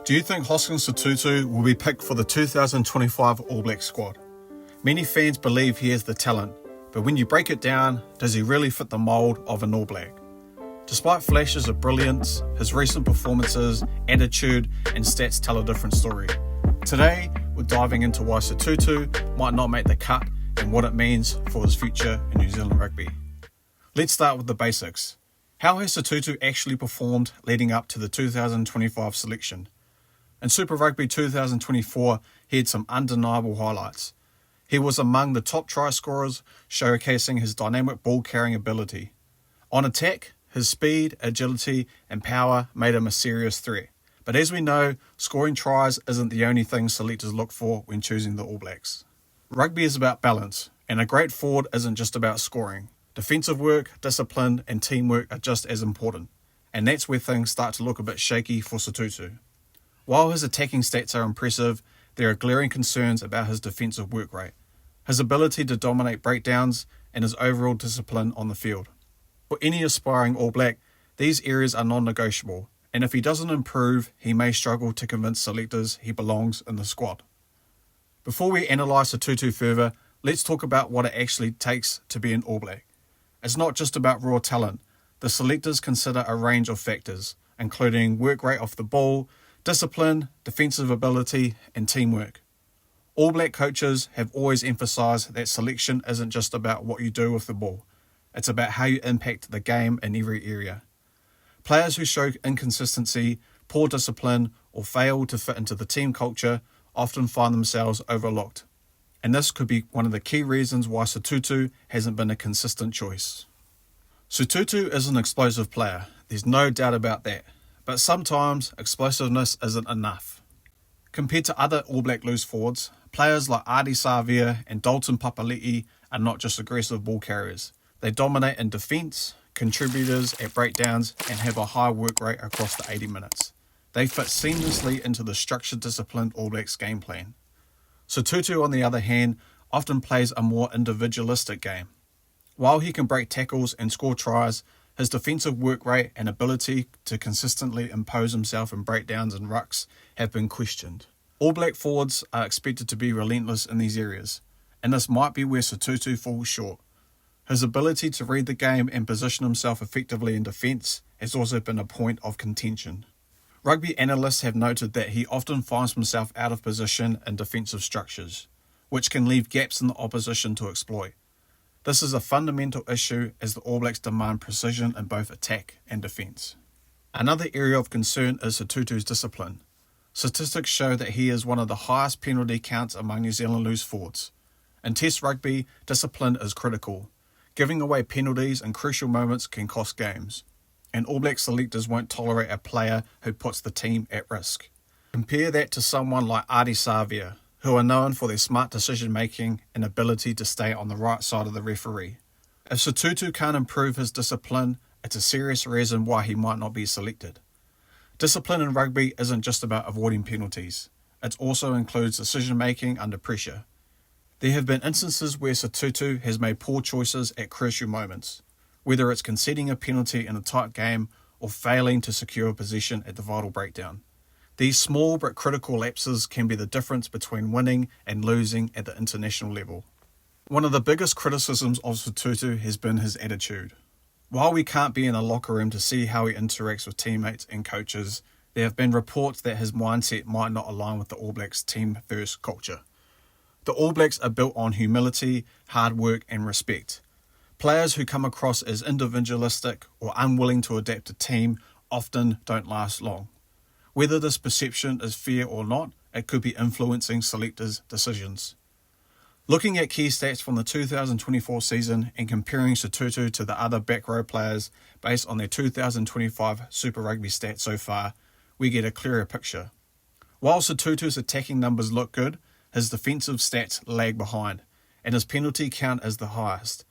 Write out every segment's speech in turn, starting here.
Do you think Hoskins Sotutu will be picked for the 2025 All Black squad? Many fans believe he has the talent, but when you break it down, does he really fit the mould of an All Black? Despite flashes of brilliance, his recent performances, attitude and stats tell a different story. Today, we're diving into why Sotutu might not make the cut and what it means for his future in New Zealand rugby. Let's start with the basics. How has Sotutu actually performed leading up to the 2025 selection? In Super Rugby 2024, he had some undeniable highlights. He was among the top try scorers, showcasing his dynamic ball-carrying ability. On attack, his speed, agility and power made him a serious threat. But as we know, scoring tries isn't the only thing selectors look for when choosing the All Blacks. Rugby is about balance, and a great forward isn't just about scoring. Defensive work, discipline and teamwork are just as important, and that's where things start to look a bit shaky for Sotutu. While his attacking stats are impressive, there are glaring concerns about his defensive work rate, his ability to dominate breakdowns, and his overall discipline on the field. For any aspiring All Black, these areas are non-negotiable, and if he doesn't improve, he may struggle to convince selectors he belongs in the squad. Before we analyse Sotutu further, let's talk about what it actually takes to be an All Black. It's not just about raw talent. The selectors consider a range of factors, including work rate off the ball, discipline, defensive ability, and teamwork. All Black coaches have always emphasised that selection isn't just about what you do with the ball. It's about how you impact the game in every area. Players who show inconsistency, poor discipline, or fail to fit into the team culture often find themselves overlooked. And this could be one of the key reasons why Sotutu hasn't been a consistent choice. Sotutu is an explosive player, there's no doubt about that. But sometimes explosiveness isn't enough. Compared to other All Black loose forwards, players like Ardie Savea and Dalton Papali'i are not just aggressive ball carriers. They dominate in defence, contributors at breakdowns and have a high work rate across the 80 minutes. They fit seamlessly into the structured, disciplined All Blacks game plan. Sotutu, on the other hand, often plays a more individualistic game. While he can break tackles and score tries, his defensive work rate and ability to consistently impose himself in breakdowns and rucks have been questioned. All Black forwards are expected to be relentless in these areas, and this might be where Sotutu falls short. His ability to read the game and position himself effectively in defence has also been a point of contention. Rugby analysts have noted that he often finds himself out of position in defensive structures, which can leave gaps in the opposition to exploit. This is a fundamental issue as the All Blacks demand precision in both attack and defence. Another area of concern is Sotutu's discipline. Statistics show that he is one of the highest penalty counts among New Zealand loose forwards. In Test rugby, discipline is critical. Giving away penalties in crucial moments can cost games, and All Black selectors won't tolerate a player who puts the team at risk. Compare that to someone like Ardie Savea, who are known for their smart decision-making and ability to stay on the right side of the referee. If Sotutu can't improve his discipline, it's a serious reason why he might not be selected. Discipline in rugby isn't just about avoiding penalties. It also includes decision-making under pressure. There have been instances where Sotutu has made poor choices at crucial moments, whether it's conceding a penalty in a tight game or failing to secure possession at the vital breakdown. These small but critical lapses can be the difference between winning and losing at the international level. One of the biggest criticisms of Sotutu has been his attitude. While we can't be in a locker room to see how he interacts with teammates and coaches, there have been reports that his mindset might not align with the All Blacks' team-first culture. The All Blacks are built on humility, hard work and respect. Players who come across as individualistic or unwilling to adapt to team often don't last long. Whether this perception is fair or not, it could be influencing selectors' decisions. Looking at key stats from the 2024 season and comparing Sotutu to the other back row players based on their 2025 Super Rugby stats so far, we get a clearer picture. While Sotutu's attacking numbers look good, his defensive stats lag behind, and his penalty count is the highest.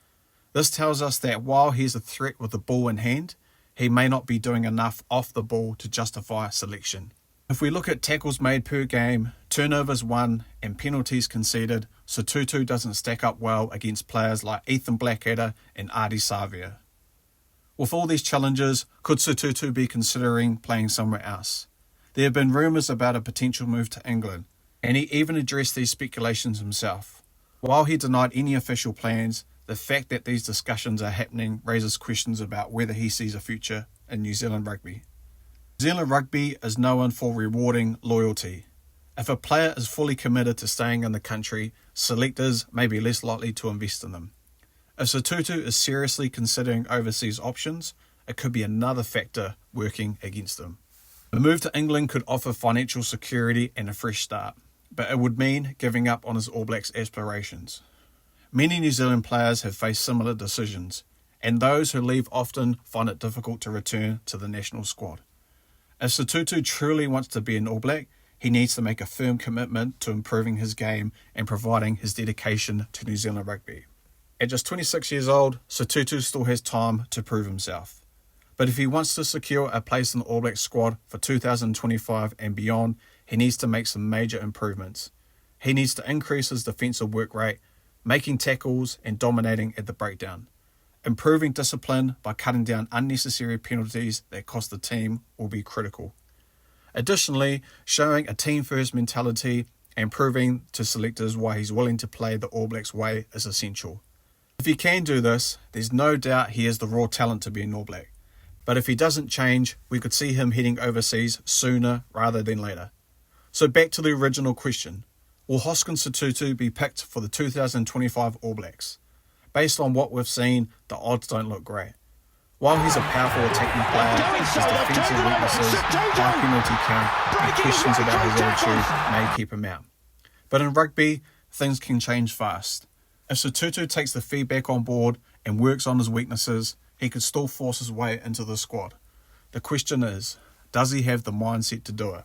This tells us that while he's a threat with the ball in hand, he may not be doing enough off the ball to justify selection. If we look at tackles made per game, turnovers won and penalties conceded, Sotutu doesn't stack up well against players like Ethan Blackadder and Ardie Savea. With all these challenges, could Sotutu be considering playing somewhere else? There have been rumours about a potential move to England, and he even addressed these speculations himself. While he denied any official plans, the fact that these discussions are happening raises questions about whether he sees a future in New Zealand rugby. New Zealand rugby is known for rewarding loyalty. If a player is fully committed to staying in the country, selectors may be less likely to invest in them. If Sotutu is seriously considering overseas options, it could be another factor working against him. The move to England could offer financial security and a fresh start, but it would mean giving up on his All Blacks aspirations. Many New Zealand players have faced similar decisions, and those who leave often find it difficult to return to the national squad. If Sotutu truly wants to be an All Black, he needs to make a firm commitment to improving his game and providing his dedication to New Zealand rugby. At just 26 years old, Sotutu still has time to prove himself. But if he wants to secure a place in the All Blacks squad for 2025 and beyond, he needs to make some major improvements. He needs to increase his defensive work rate, making tackles and dominating at the breakdown. Improving discipline by cutting down unnecessary penalties that cost the team will be critical. Additionally, showing a team-first mentality and proving to selectors why he's willing to play the All Blacks way is essential. If he can do this, there's no doubt he has the raw talent to be an All Black. But if he doesn't change, we could see him heading overseas sooner rather than later. So back to the original question. Will Hoskins Sotutu be picked for the 2025 All Blacks? Based on what we've seen, the odds don't look great. While he's a powerful attacking player, his defensive weaknesses, high penalty count, and questions about his attitude may keep him out. But in rugby, things can change fast. If Sotutu takes the feedback on board and works on his weaknesses, he could still force his way into the squad. The question is, does he have the mindset to do it?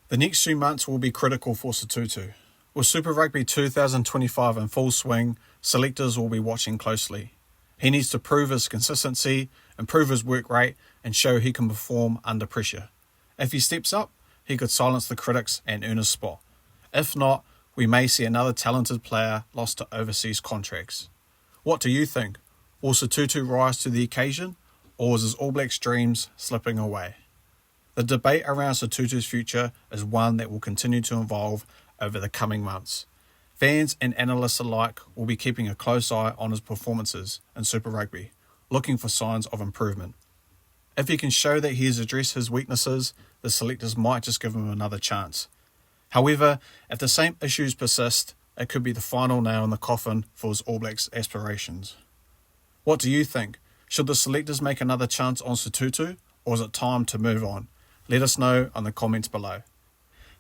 The next few months will be critical for Sotutu. With Super Rugby 2025 in full swing, selectors will be watching closely. He needs to prove his consistency, improve his work rate, and show he can perform under pressure. If he steps up, he could silence the critics and earn his spot. If not, we may see another talented player lost to overseas contracts. What do you think? Will Sotutu rise to the occasion, or is his All Blacks dreams slipping away? The debate around Sotutu's future is one that will continue to evolve over the coming months. Fans and analysts alike will be keeping a close eye on his performances in Super Rugby, looking for signs of improvement. If he can show that he has addressed his weaknesses, the selectors might just give him another chance. However, if the same issues persist, it could be the final nail in the coffin for his All Blacks aspirations. What do you think? Should the selectors make another chance on Sotutu, or is it time to move on? Let us know in the comments below.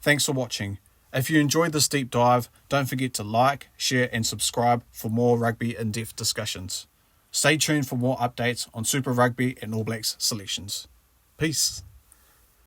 Thanks for watching. If you enjoyed this deep dive, don't forget to like, share and subscribe for more rugby in-depth discussions. Stay tuned for more updates on Super Rugby and All Blacks selections. Peace.